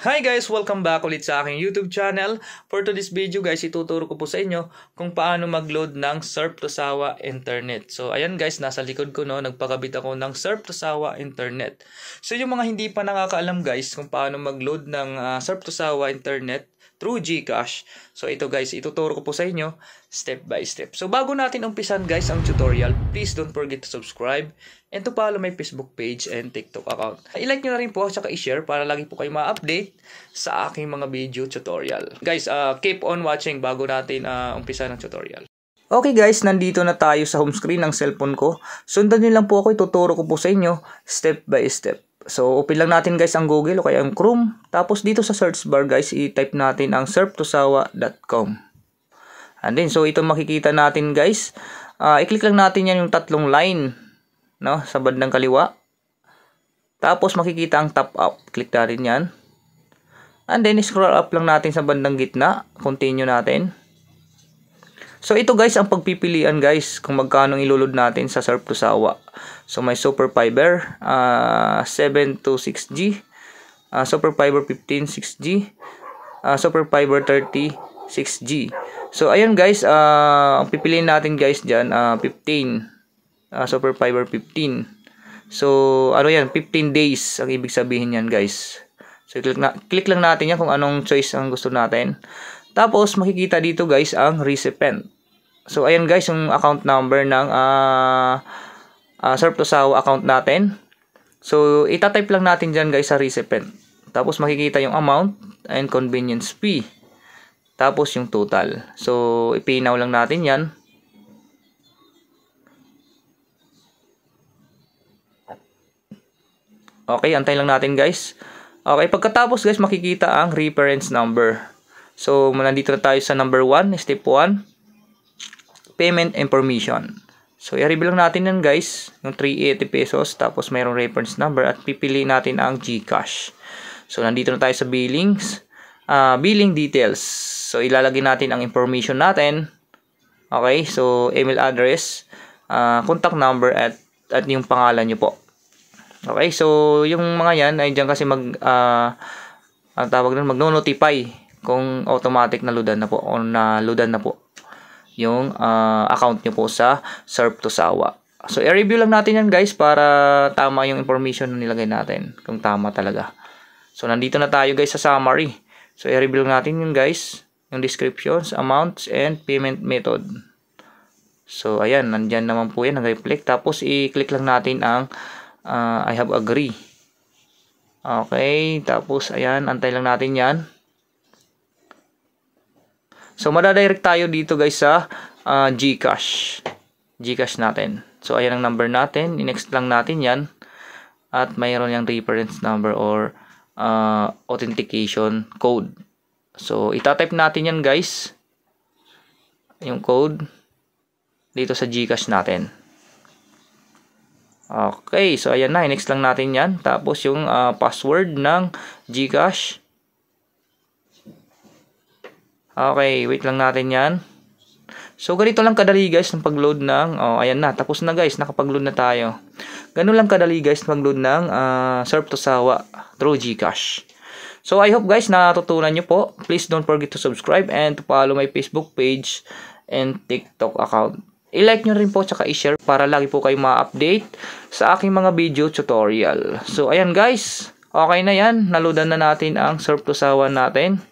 Hi guys! Welcome back ulit sa aking YouTube channel. For today's video guys, ituturo ko po sa inyo kung paano mag-load ng Surf to Sawa Internet. So ayan guys, nasa likod ko nagpakabit ako ng Surf to Sawa Internet. So yung mga hindi pa nakakaalam guys kung paano mag-load ng Surf to Sawa Internet through GCash. So ito guys, ituturo ko po sa inyo step by step. So bago natin umpisan guys ang tutorial, please don't forget to subscribe and to follow my Facebook page and TikTok account. I-like nyo na rin po at saka i-share para lagi po kayo ma-update sa aking mga video tutorial. Guys, keep on watching bago natin umpisa ng tutorial. Okay guys, nandito na tayo sa home screen ng cellphone ko. Sundan nyo lang po ako, ituturo ko po sa inyo step by step. So, open lang natin guys ang Google o kaya ang Chrome. Tapos dito sa search bar guys, i-type natin ang surftosawa.com. And then, so ito makikita natin guys. I-click lang natin yan yung tatlong line, no, sa bandang kaliwa. Tapos makikita ang top up. Click natin yan. And then, scroll up lang natin sa bandang gitna. Continue natin. So, ito guys, ang pagpipilian guys kung magkano ilulod natin sa Surf to Sawa. So, may Super Fiber 7 to 6G, Super Fiber 15 6G, Super Fiber 30 6G. So, ayun guys, ang pipiliin natin guys dyan, 15, Super Fiber 15. So, ano yan, 15 days ang ibig sabihin yan guys. So, click lang natin yan kung anong choice ang gusto natin. Tapos, makikita dito guys ang recipient. So, ayan guys, yung account number ng Surf to Sawa account natin. So, itatype lang natin dyan guys sa recipient. Tapos, makikita yung amount and convenience fee. Tapos, yung total. So, ipinaw lang natin yan. Okay, antay lang natin guys. Okay, pagkatapos guys, makikita ang reference number. So, nandito na tayo sa number 1, step 1. Payment information. So, i-reveal lang natin yan guys, yung 380 pesos, tapos mayroong reference number at pipili natin ang GCash. So, nandito na tayo sa billings, billing details. So, ilalagay natin ang information natin. Okay, so email address, contact number at yung pangalan nyo po. Okay, so yung mga yan ay dyan kasi ang tawag doon, magno-notify kung automatic na loadan na po o na-loadan na po yung account nyo po sa Surf to Sawa. So, i-review lang natin yan guys para tama yung information na nilagay natin. Kung tama talaga. So, nandito na tayo guys sa summary. So, i-review lang natin yun guys. Yung descriptions, amounts, and payment method. So, ayan. Nandyan naman po yan. Nag-reflect. Tapos, i-click lang natin ang I have agree. Okay. Tapos, ayan. Antay lang natin yan. So, madadirect tayo dito guys sa GCash. GCash natin. So, ayan ang number natin. I-next lang natin yan. At mayroon yung reference number or authentication code. So, itatype natin yan guys. Yung code dito sa GCash natin. Okay. So, ayan na. I-next lang natin yan. Tapos, yung password ng GCash. Okay, wait lang natin yan. So, ganito lang kadali guys ng pag-load ng, ayan na, tapos na guys, nakapag-load na tayo. Ganun lang kadali guys pag-load ng Surf to Sawa through GCash. So, I hope guys natutunan nyo po. Please don't forget to subscribe and to follow my Facebook page and TikTok account. I-like nyo rin po tsaka i-share para lagi po kayo ma-update sa aking mga video tutorial. So, ayan guys, okay na yan. Naludan na natin ang Surf to Sawa natin.